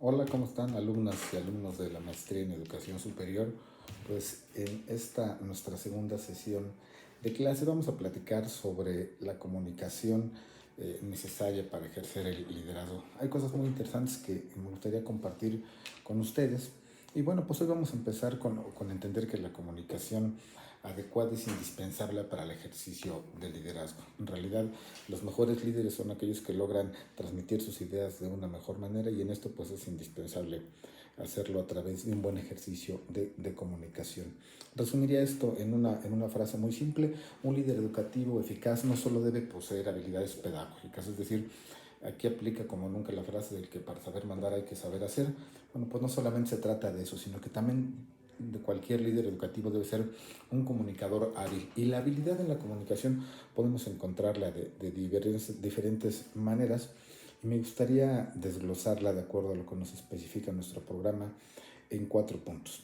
Hola, ¿cómo están alumnas y alumnos de la maestría en educación superior? Pues en esta nuestra segunda sesión de clase vamos a platicar sobre la comunicación necesaria para ejercer el liderazgo. Hay cosas muy interesantes que me gustaría compartir con ustedes. Y bueno, pues hoy vamos a empezar con entender que la comunicación adecuada es indispensable para el ejercicio del liderazgo. En realidad, los mejores líderes son aquellos que logran transmitir sus ideas de una mejor manera, y en esto pues es indispensable hacerlo a través de un buen ejercicio de comunicación. Resumiría esto en una frase muy simple: un líder educativo eficaz no solo debe poseer habilidades pedagógicas, es decir, aquí aplica como nunca la frase del que para saber mandar hay que saber hacer. Bueno, pues no solamente se trata de eso, sino que también de cualquier líder educativo debe ser un comunicador hábil. Y la habilidad en la comunicación podemos encontrarla de diferentes maneras, y me gustaría desglosarla de acuerdo a lo que nos especifica nuestro programa en 4 puntos.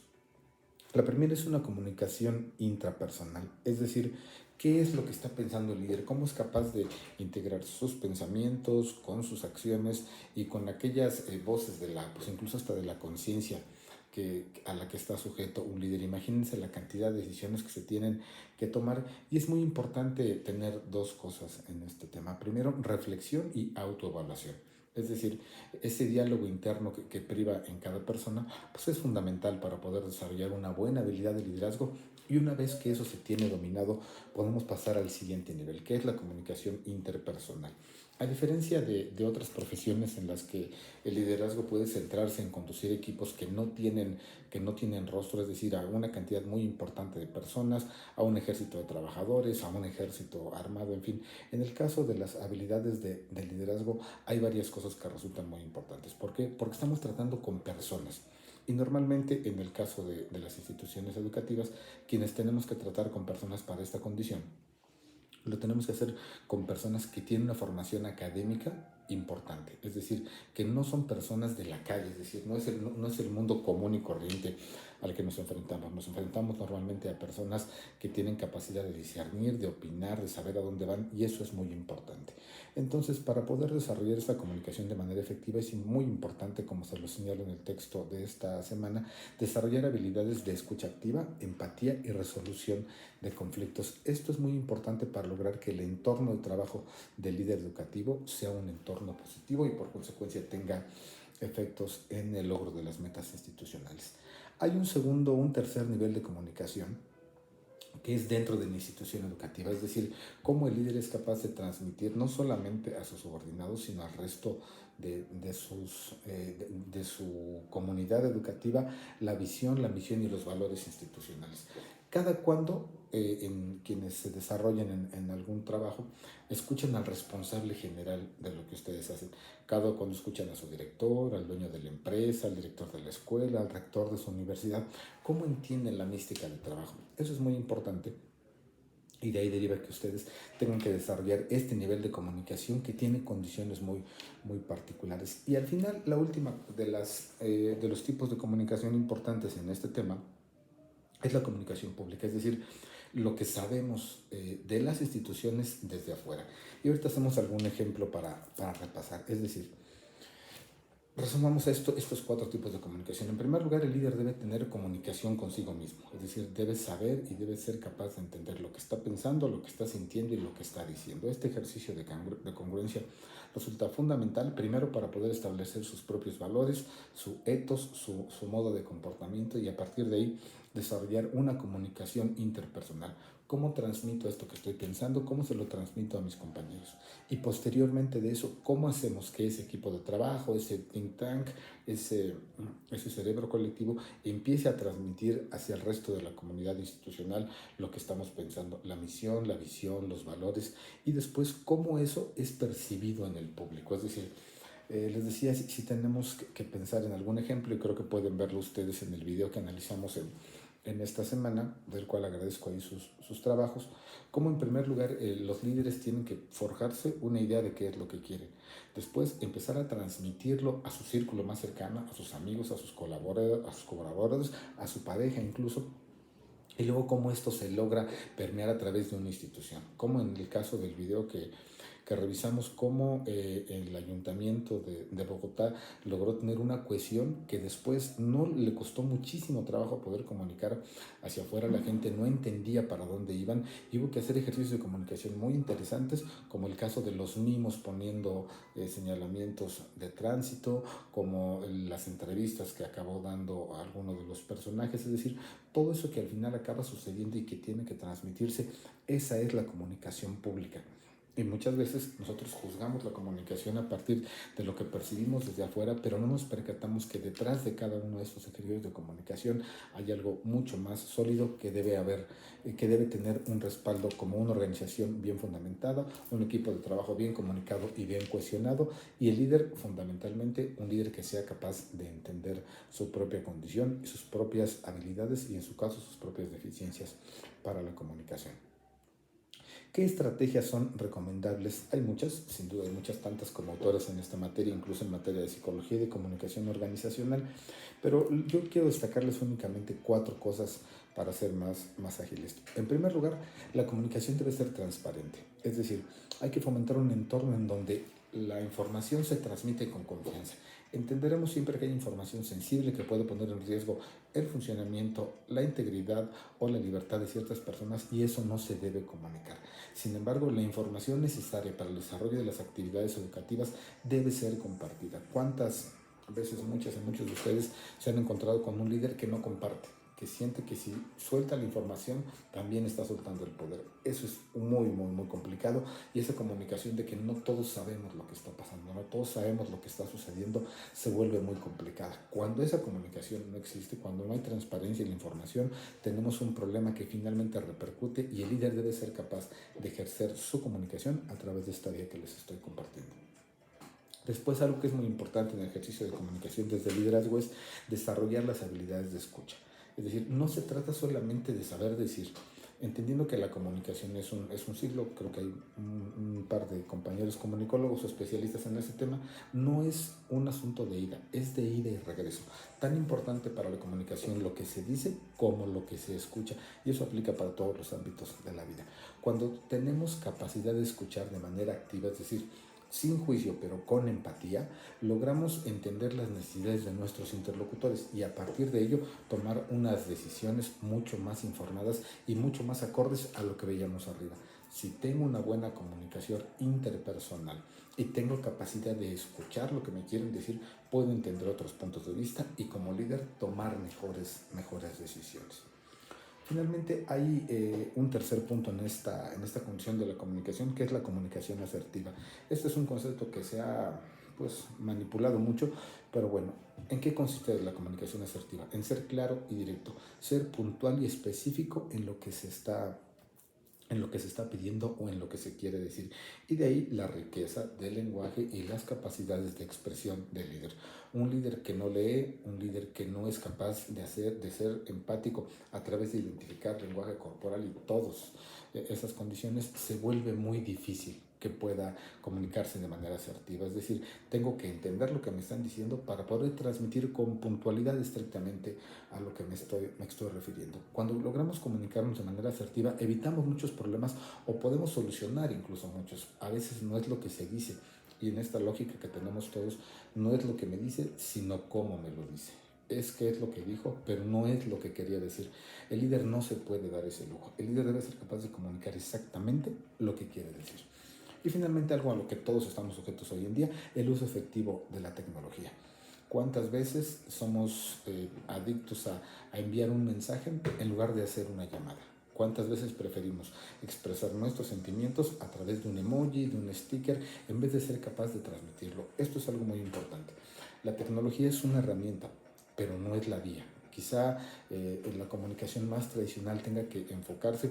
La primera es una comunicación intrapersonal, es decir, qué es lo que está pensando el líder, cómo es capaz de integrar sus pensamientos con sus acciones y con aquellas voces pues incluso hasta de la conciencia a la que está sujeto un líder. Imagínense la cantidad de decisiones que se tienen que tomar, y es muy importante tener dos cosas en este tema. Primero, reflexión y autoevaluación. Es decir, ese diálogo interno que priva en cada persona pues es fundamental para poder desarrollar una buena habilidad de liderazgo. Y una vez que eso se tiene dominado, podemos pasar al siguiente nivel, que es la comunicación interpersonal. A diferencia de otras profesiones en las que el liderazgo puede centrarse en conducir equipos que no tienen rostro, es decir, a una cantidad muy importante de personas, a un ejército de trabajadores, a un ejército armado, en fin, en el caso de las habilidades de liderazgo hay varias cosas que resultan muy importantes. ¿Por qué? Porque estamos tratando con personas. Y normalmente en el caso de las instituciones educativas, quienes tenemos que tratar con personas para esta condición, lo tenemos que hacer con personas que tienen una formación académica importante, es decir, que no son personas de la calle, es decir, no es el mundo común y corriente al que nos enfrentamos normalmente a personas que tienen capacidad de discernir, de opinar, de saber a dónde van, y eso es muy importante. Entonces, para poder desarrollar esta comunicación de manera efectiva es muy importante, como se lo señalo en el texto de esta semana, desarrollar habilidades de escucha activa, empatía y resolución de conflictos. Esto es muy importante para lograr que el entorno de trabajo del líder educativo sea un entorno positivo y por consecuencia tenga efectos en el logro de las metas institucionales. Hay un tercer nivel de comunicación que es dentro de la institución educativa, es decir, cómo el líder es capaz de transmitir no solamente a sus subordinados, sino al resto de su comunidad educativa la visión, la misión y los valores institucionales. Cada cuando en quienes se desarrollan en algún trabajo escuchan al responsable general de lo que ustedes hacen. Cada cuando escuchan a su director, al dueño de la empresa, al director de la escuela, al rector de su universidad, cómo entienden la mística del trabajo. Eso es muy importante, y de ahí deriva que ustedes tengan que desarrollar este nivel de comunicación que tiene condiciones muy, muy particulares. Y al final, la última de los tipos de comunicación importantes en este tema es la comunicación pública, es decir, lo que sabemos de las instituciones desde afuera. Y ahorita hacemos algún ejemplo para repasar. Es decir, resumamos estos 4 tipos de comunicación. En primer lugar, el líder debe tener comunicación consigo mismo, es decir, debe saber y debe ser capaz de entender lo que está pensando, lo que está sintiendo y lo que está diciendo. Este ejercicio de congruencia resulta fundamental, primero para poder establecer sus propios valores, su ethos, su modo de comportamiento, y a partir de ahí desarrollar una comunicación interpersonal. ¿Cómo transmito esto que estoy pensando? ¿Cómo se lo transmito a mis compañeros? Y posteriormente de eso, ¿cómo hacemos que ese equipo de trabajo, ese think tank, ese cerebro colectivo empiece a transmitir hacia el resto de la comunidad institucional lo que estamos pensando, la misión, la visión, los valores, y después cómo eso es percibido en el público? Es decir, les decía, si tenemos que pensar en algún ejemplo, y creo que pueden verlo ustedes en el video que analizamos en esta semana, del cual agradezco ahí sus trabajos, como en primer lugar los líderes tienen que forjarse una idea de qué es lo que quieren. Después empezar a transmitirlo a su círculo más cercano, a sus amigos, a sus colaboradores, a su pareja incluso, y luego cómo esto se logra permear a través de una institución, como en el caso del video que revisamos cómo el Ayuntamiento de Bogotá logró tener una cohesión que después no le costó muchísimo trabajo poder comunicar hacia afuera. La gente no entendía para dónde iban y hubo que hacer ejercicios de comunicación muy interesantes, como el caso de los mimos poniendo señalamientos de tránsito, como las entrevistas que acabó dando a algunos de los personajes, es decir, todo eso que al final acaba sucediendo y que tiene que transmitirse, esa es la comunicación pública. Y muchas veces nosotros juzgamos la comunicación a partir de lo que percibimos desde afuera, pero no nos percatamos que detrás de cada uno de estos ejercicios de comunicación hay algo mucho más sólido que debe haber, que debe tener un respaldo como una organización bien fundamentada, un equipo de trabajo bien comunicado y bien cohesionado, y el líder, fundamentalmente, un líder que sea capaz de entender su propia condición y sus propias habilidades y en su caso sus propias deficiencias para la comunicación. ¿Qué estrategias son recomendables? Hay muchas, sin duda hay muchas, tantas como autores en esta materia, incluso en materia de psicología y de comunicación organizacional, pero yo quiero destacarles únicamente 4 cosas para ser más ágiles. En primer lugar, la comunicación debe ser transparente, es decir, hay que fomentar un entorno en donde la información se transmite con confianza. Entenderemos siempre que hay información sensible que puede poner en riesgo el funcionamiento, la integridad o la libertad de ciertas personas y eso no se debe comunicar. Sin embargo, la información necesaria para el desarrollo de las actividades educativas debe ser compartida. ¿Cuántas veces, muchos de ustedes se han encontrado con un líder que no comparte, que siente que si suelta la información también está soltando el poder? Eso es muy complicado, y esa comunicación de que no todos sabemos lo que está pasando, no todos sabemos lo que está sucediendo, se vuelve muy complicada. Cuando esa comunicación no existe, cuando no hay transparencia en la información, tenemos un problema que finalmente repercute y el líder debe ser capaz de ejercer su comunicación a través de esta vía que les estoy compartiendo. Después, algo que es muy importante en el ejercicio de comunicación desde el liderazgo es desarrollar las habilidades de escucha. Es decir, no se trata solamente de saber decir, entendiendo que la comunicación es un siglo, creo que hay un par de compañeros comunicólogos o especialistas en ese tema, no es un asunto de ida, es de ida y regreso. Tan importante para la comunicación lo que se dice como lo que se escucha, y eso aplica para todos los ámbitos de la vida. Cuando tenemos capacidad de escuchar de manera activa, es decir, sin juicio pero con empatía, logramos entender las necesidades de nuestros interlocutores y a partir de ello tomar unas decisiones mucho más informadas y mucho más acordes a lo que veíamos arriba. Si tengo una buena comunicación interpersonal y tengo capacidad de escuchar lo que me quieren decir, puedo entender otros puntos de vista y como líder tomar mejores decisiones. Finalmente, hay un tercer punto en esta condición de la comunicación, que es la comunicación asertiva. Este es un concepto que se ha manipulado mucho, pero bueno, ¿en qué consiste la comunicación asertiva? En ser claro y directo, ser puntual y específico en lo que se está pidiendo o en lo que se quiere decir. Y de ahí la riqueza del lenguaje y las capacidades de expresión del líder. Un líder que no lee, un líder que no es capaz de ser empático a través de identificar lenguaje corporal y todas esas condiciones, se vuelve muy difícil que pueda comunicarse de manera asertiva. Es decir, tengo que entender lo que me están diciendo para poder transmitir con puntualidad estrictamente a lo que me estoy refiriendo. Cuando logramos comunicarnos de manera asertiva, evitamos muchos problemas o podemos solucionar incluso muchos. A veces no es lo que se dice, y en esta lógica que tenemos todos, no es lo que me dice, sino cómo me lo dice. Es que es lo que dijo, pero no es lo que quería decir. El líder no se puede dar ese lujo. El líder debe ser capaz de comunicar exactamente lo que quiere decir. Y finalmente, algo a lo que todos estamos sujetos hoy en día, el uso efectivo de la tecnología. ¿Cuántas veces somos adictos a enviar un mensaje en lugar de hacer una llamada? ¿Cuántas veces preferimos expresar nuestros sentimientos a través de un emoji, de un sticker, en vez de ser capaz de transmitirlo? Esto es algo muy importante. La tecnología es una herramienta, pero no es la vía. Quizá en la comunicación más tradicional tenga que enfocarse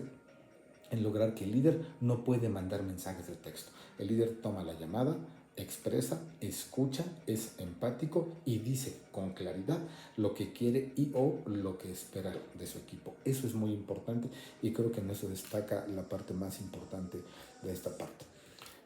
en lograr que el líder no puede mandar mensajes de texto. El líder toma la llamada, expresa, escucha, es empático y dice con claridad lo que quiere y o lo que espera de su equipo. Eso es muy importante y creo que en eso destaca la parte más importante de esta parte.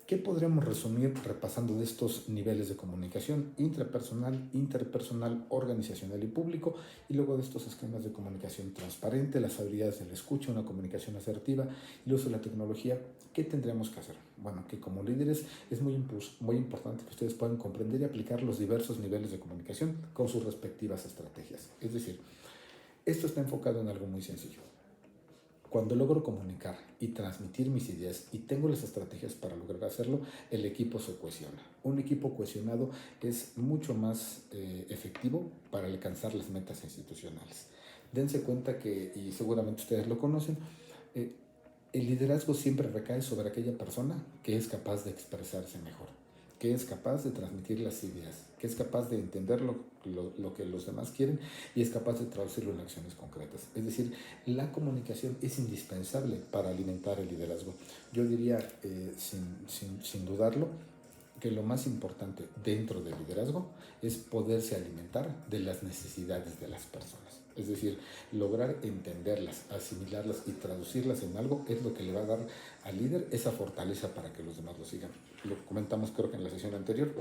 ¿Qué podríamos resumir repasando de estos niveles de comunicación intrapersonal, interpersonal, organizacional y público? Y luego de estos esquemas de comunicación transparente, las habilidades de la escucha, una comunicación asertiva y el uso de la tecnología, ¿qué tendríamos que hacer? Bueno, que como líderes es muy importante que ustedes puedan comprender y aplicar los diversos niveles de comunicación con sus respectivas estrategias. Es decir, esto está enfocado en algo muy sencillo. Cuando logro comunicar y transmitir mis ideas y tengo las estrategias para lograr hacerlo, el equipo se cohesiona. Un equipo cohesionado es mucho más efectivo para alcanzar las metas institucionales. Dense cuenta que, y seguramente ustedes lo conocen, eh, el liderazgo siempre recae sobre aquella persona que es capaz de expresarse mejor, que es capaz de transmitir las ideas, que es capaz de entender lo que los demás quieren y es capaz de traducirlo en acciones concretas. Es decir, la comunicación es indispensable para alimentar el liderazgo. Yo diría, sin dudarlo, que lo más importante dentro del liderazgo es poderse alimentar de las necesidades de las personas. Es decir, lograr entenderlas, asimilarlas y traducirlas en algo es lo que le va a dar al líder esa fortaleza para que los demás lo sigan. Lo comentamos creo que en la sesión anterior.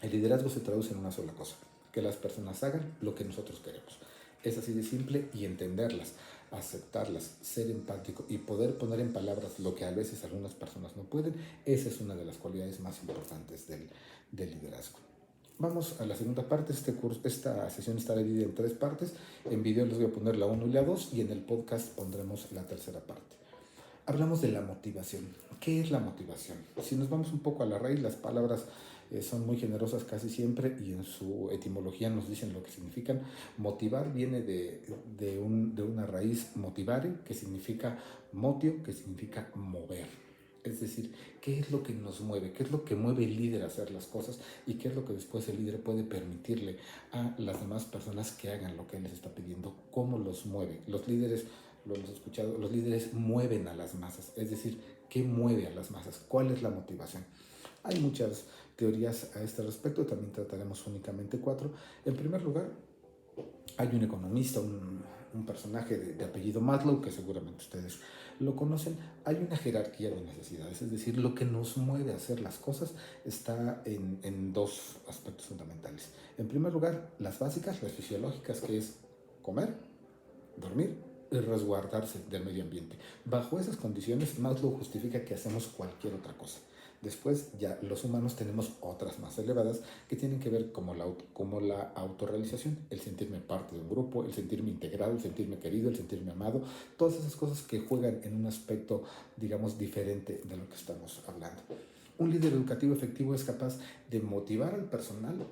El liderazgo se traduce en una sola cosa: que las personas hagan lo que nosotros queremos. Es así de simple, y entenderlas, aceptarlas, ser empático y poder poner en palabras lo que a veces algunas personas no pueden, esa es una de las cualidades más importantes del liderazgo. Vamos a la segunda parte. Esta sesión estará dividida en 3 partes. En video les voy a poner la 1 y la 2 y en el podcast pondremos la tercera parte. Hablamos de la motivación. ¿Qué es la motivación? Si nos vamos un poco a la raíz, las palabras son muy generosas casi siempre y en su etimología nos dicen lo que significan. Motivar viene de una raíz motivare, que significa motio, que significa mover. Es decir, ¿qué es lo que nos mueve? ¿Qué es lo que mueve el líder a hacer las cosas? ¿Y qué es lo que después el líder puede permitirle a las demás personas que hagan lo que él les está pidiendo? ¿Cómo los mueve? Los líderes, lo hemos escuchado, los líderes mueven a las masas. Es decir, ¿qué mueve a las masas? ¿Cuál es la motivación? Hay muchas teorías a este respecto, también trataremos únicamente 4. En primer lugar, hay un economista, un personaje de apellido Maslow, que seguramente ustedes lo conocen. Hay una jerarquía de necesidades, es decir, lo que nos mueve a hacer las cosas está en 2 aspectos fundamentales. En primer lugar, las básicas, las fisiológicas, que es comer, dormir y resguardarse del medio ambiente. Bajo esas condiciones, Maslow justifica que hacemos cualquier otra cosa. Después ya los humanos tenemos otras más elevadas que tienen que ver como la autorrealización, el sentirme parte de un grupo, el sentirme integrado, el sentirme querido, el sentirme amado, todas esas cosas que juegan en un aspecto, digamos, diferente de lo que estamos hablando. Un líder educativo efectivo es capaz de motivar al personal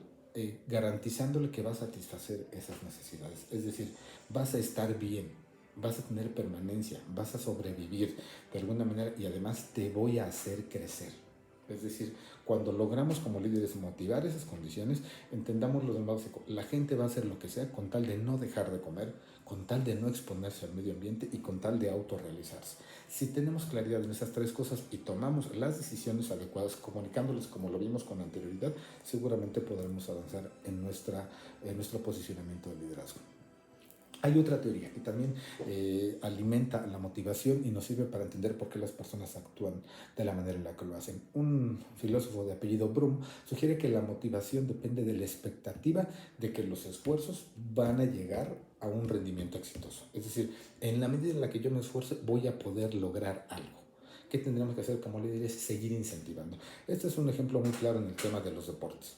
garantizándole que va a satisfacer esas necesidades. Es decir, vas a estar bien, vas a tener permanencia, vas a sobrevivir de alguna manera y además te voy a hacer crecer. Es decir, cuando logramos como líderes motivar esas condiciones, entendamos lo del básico. La gente va a hacer lo que sea con tal de no dejar de comer, con tal de no exponerse al medio ambiente y con tal de autorrealizarse. Si tenemos claridad en esas 3 cosas y tomamos las decisiones adecuadas, comunicándoles como lo vimos con anterioridad, seguramente podremos avanzar en nuestro posicionamiento de liderazgo. Hay otra teoría que también alimenta la motivación y nos sirve para entender por qué las personas actúan de la manera en la que lo hacen. Un filósofo de apellido Brum sugiere que la motivación depende de la expectativa de que los esfuerzos van a llegar a un rendimiento exitoso. Es decir, en la medida en la que yo me esfuerce, voy a poder lograr algo. ¿Qué tendremos que hacer como líderes? Seguir incentivando. Este es un ejemplo muy claro en el tema de los deportes.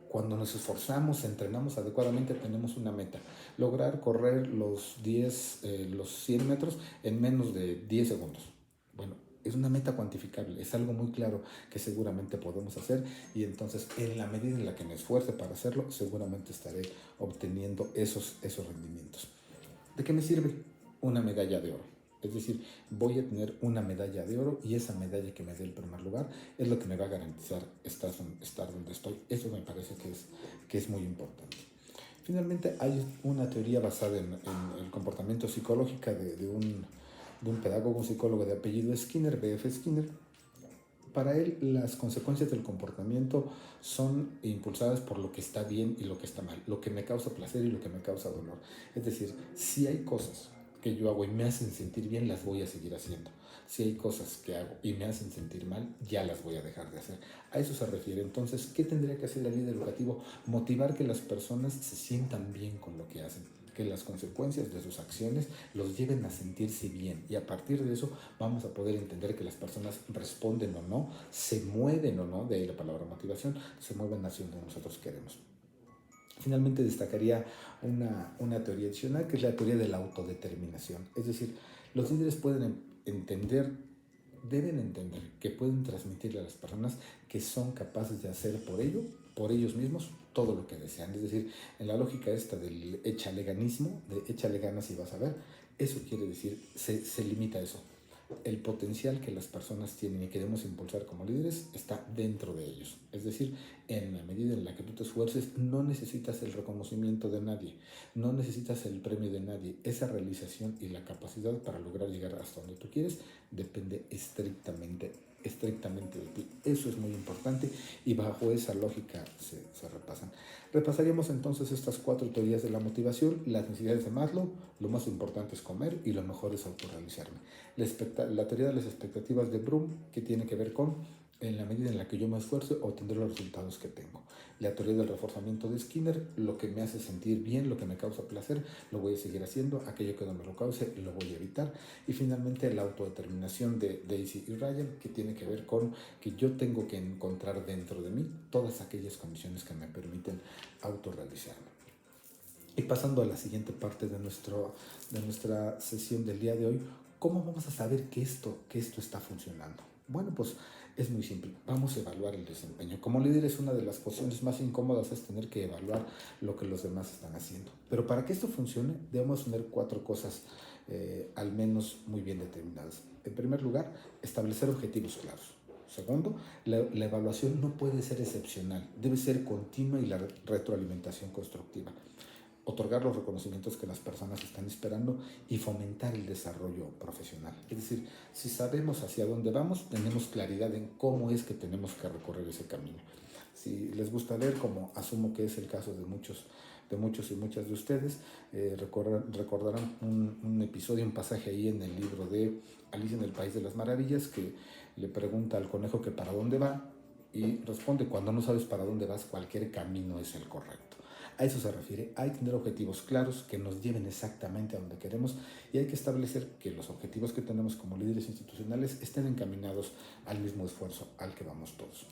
Cuando nos esforzamos, entrenamos adecuadamente, tenemos una meta: lograr correr los 100 metros en menos de 10 segundos. Bueno, es una meta cuantificable, es algo muy claro que seguramente podemos hacer, y entonces en la medida en la que me esfuerce para hacerlo, seguramente estaré obteniendo esos rendimientos. ¿De qué me sirve? Una medalla de oro. Es decir, voy a tener una medalla de oro y esa medalla que me dé el primer lugar es lo que me va a garantizar estar donde estoy. Eso me parece que es muy importante. Finalmente, hay una teoría basada en el comportamiento psicológico de un pedagogo, un psicólogo de apellido Skinner, B.F. Skinner. Para él, las consecuencias del comportamiento son impulsadas por lo que está bien y lo que está mal, lo que me causa placer y lo que me causa dolor. Es decir, si hay cosas que yo hago y me hacen sentir bien, las voy a seguir haciendo. Si hay cosas que hago y me hacen sentir mal, ya las voy a dejar de hacer. A eso se refiere. Entonces, ¿qué tendría que hacer el líder educativo? Motivar que las personas se sientan bien con lo que hacen, que las consecuencias de sus acciones los lleven a sentirse bien, y a partir de eso vamos a poder entender que las personas responden o no, se mueven o no, de ahí la palabra motivación, se mueven hacia donde nosotros queremos. Finalmente destacaría una teoría adicional, que es la teoría de la autodeterminación. Es decir, los líderes pueden entender, deben entender que pueden transmitirle a las personas que son capaces de hacer por ellos mismos, todo lo que desean. Es decir, en la lógica esta del échaleganismo, de échale ganas y vas a ver, eso quiere decir, se limita a eso. El potencial que las personas tienen y queremos impulsar como líderes está dentro de ellos. Es decir, en la medida en la que tú te esfuerces, no necesitas el reconocimiento de nadie, no necesitas el premio de nadie. Esa realización y la capacidad para lograr llegar hasta donde tú quieres depende estrictamente de ti. Eso es muy importante y bajo esa lógica se repasan. Repasaríamos entonces estas 4 teorías de la motivación: las necesidades de Maslow, lo más importante es comer y lo mejor es autorrealizarme. La teoría de las expectativas de Bloom, que tiene que ver con, en la medida en la que yo me esfuerzo, obtendré los resultados que tengo. La teoría del reforzamiento de Skinner, lo que me hace sentir bien, lo que me causa placer, lo voy a seguir haciendo, aquello que no me lo cause, lo voy a evitar. Y finalmente la autodeterminación de Daisy y Ryan, que tiene que ver con que yo tengo que encontrar dentro de mí todas aquellas condiciones que me permiten autorrealizarme. Y pasando a la siguiente parte de nuestra sesión del día de hoy, ¿cómo vamos a saber que esto está funcionando? Bueno, pues es muy simple. Vamos a evaluar el desempeño. Como líderes, una de las posiciones más incómodas es tener que evaluar lo que los demás están haciendo. Pero para que esto funcione, debemos tener 4 cosas al menos muy bien determinadas. En primer lugar, establecer objetivos claros. Segundo, la evaluación no puede ser excepcional, debe ser continua y la retroalimentación constructiva. Otorgar los reconocimientos que las personas están esperando y fomentar el desarrollo profesional. Es decir, si sabemos hacia dónde vamos, tenemos claridad en cómo es que tenemos que recorrer ese camino. Si les gusta leer, como asumo que es el caso de muchos y muchas de ustedes, recordarán un episodio, un pasaje ahí en el libro de Alicia en el País de las Maravillas, que le pregunta al conejo que para dónde va, y responde: cuando no sabes para dónde vas, cualquier camino es el correcto. A eso se refiere. Hay que tener objetivos claros que nos lleven exactamente a donde queremos, y hay que establecer que los objetivos que tenemos como líderes institucionales estén encaminados al mismo esfuerzo al que vamos todos.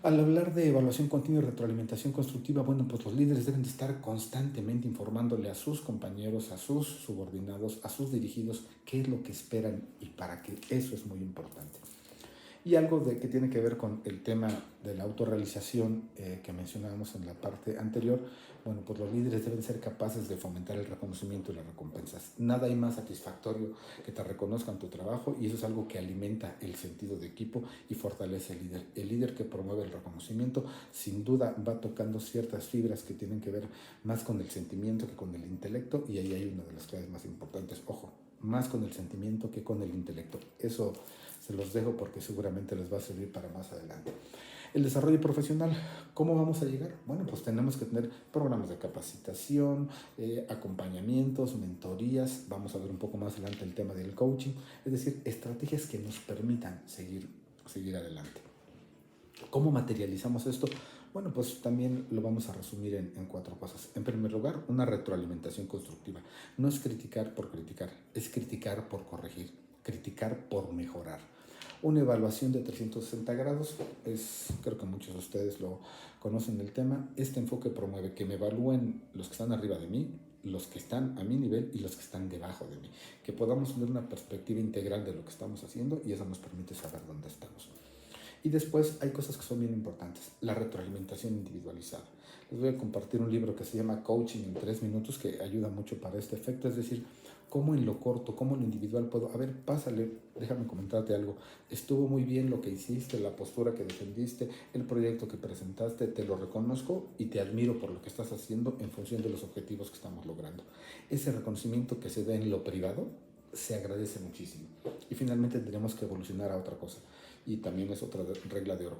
Al hablar de evaluación continua y retroalimentación constructiva, bueno, pues los líderes deben de estar constantemente informándole a sus compañeros, a sus subordinados, a sus dirigidos, qué es lo que esperan y para qué. Eso es muy importante. Y algo que tiene que ver con el tema de la autorrealización que mencionábamos en la parte anterior, bueno, pues los líderes deben ser capaces de fomentar el reconocimiento y las recompensas. Nada hay más satisfactorio que te reconozcan tu trabajo, y eso es algo que alimenta el sentido de equipo y fortalece al líder. El líder que promueve el reconocimiento sin duda va tocando ciertas fibras que tienen que ver más con el sentimiento que con el intelecto, y ahí hay una de las claves más importantes. Ojo, más con el sentimiento que con el intelecto. Eso se los dejo porque seguramente les va a servir para más adelante. El desarrollo profesional, ¿cómo vamos a llegar? Bueno, pues tenemos que tener programas de capacitación, acompañamientos, mentorías. Vamos a ver un poco más adelante el tema del coaching, es decir, estrategias que nos permitan seguir adelante. ¿Cómo materializamos esto? Bueno, pues también lo vamos a resumir en 4 cosas. En primer lugar, una retroalimentación constructiva. No es criticar por criticar, es criticar por corregir, criticar por mejorar. Una evaluación de 360 grados, creo que muchos de ustedes lo conocen el tema. Este enfoque promueve que me evalúen los que están arriba de mí, los que están a mi nivel y los que están debajo de mí. Que podamos tener una perspectiva integral de lo que estamos haciendo, y eso nos permite saber dónde estamos. Y después hay cosas que son bien importantes: la retroalimentación individualizada. Les voy a compartir un libro que se llama Coaching en 3 minutos, que ayuda mucho para este efecto. Es decir, cómo en lo corto, cómo en lo individual puedo, a ver, pásale, déjame comentarte algo, estuvo muy bien lo que hiciste, la postura que defendiste, el proyecto que presentaste, te lo reconozco y te admiro por lo que estás haciendo en función de los objetivos que estamos logrando. Ese reconocimiento que se da en lo privado se agradece muchísimo. Y finalmente tendremos que evolucionar a otra cosa, y también es otra regla de oro.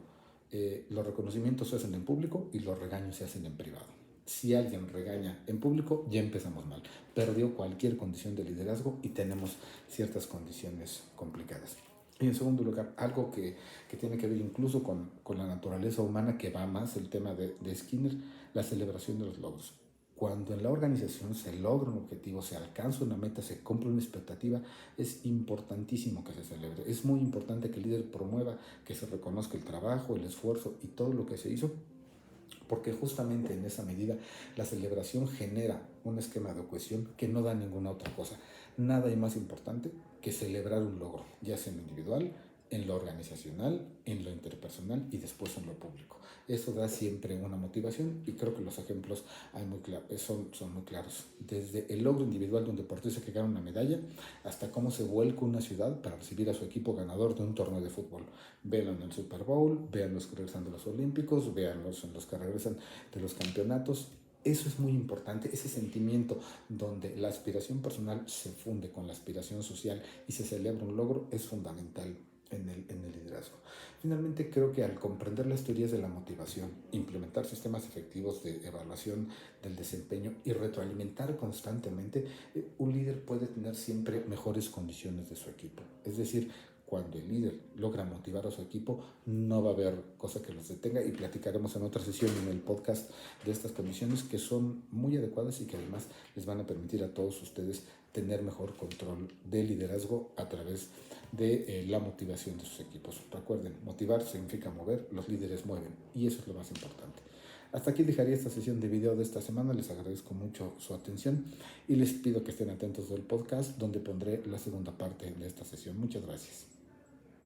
Los reconocimientos se hacen en público y los regaños se hacen en privado. Si alguien regaña en público, ya empezamos mal. Perdió cualquier condición de liderazgo y tenemos ciertas condiciones complicadas. Y en segundo lugar, algo que tiene que ver incluso con la naturaleza humana, que va más el tema de Skinner, la celebración de los logros. Cuando en la organización se logra un objetivo, se alcanza una meta, se cumple una expectativa, es importantísimo que se celebre. Es muy importante que el líder promueva, que se reconozca el trabajo, el esfuerzo y todo lo que se hizo, porque justamente en esa medida la celebración genera un esquema de cohesión que no da ninguna otra cosa. Nada hay más importante que celebrar un logro, ya sea en lo individual, en lo organizacional, en lo interpersonal y después en lo público. Eso da siempre una motivación y creo que los ejemplos son muy claros. Desde el logro individual de un deportista que gana una medalla hasta cómo se vuelca una ciudad para recibir a su equipo ganador de un torneo de fútbol. Véanlo en el Super Bowl, vean los que regresan de los Olímpicos, véanlos en los que regresan de los campeonatos. Eso es muy importante, ese sentimiento donde la aspiración personal se funde con la aspiración social y se celebra un logro es fundamental en el liderazgo. Finalmente, creo que al comprender las teorías de la motivación, implementar sistemas efectivos de evaluación del desempeño y retroalimentar constantemente, un líder puede tener siempre mejores condiciones de su equipo. Es decir, cuando el líder logra motivar a su equipo, no va a haber cosa que los detenga y platicaremos en otra sesión en el podcast de estas condiciones que son muy adecuadas y que además les van a permitir a todos ustedes tener mejor control del liderazgo a través de la motivación de sus equipos. Recuerden, motivar significa mover, los líderes mueven y eso es lo más importante. Hasta aquí dejaría esta sesión de video de esta semana, les agradezco mucho su atención y les pido que estén atentos del podcast donde pondré la segunda parte de esta sesión. Muchas gracias.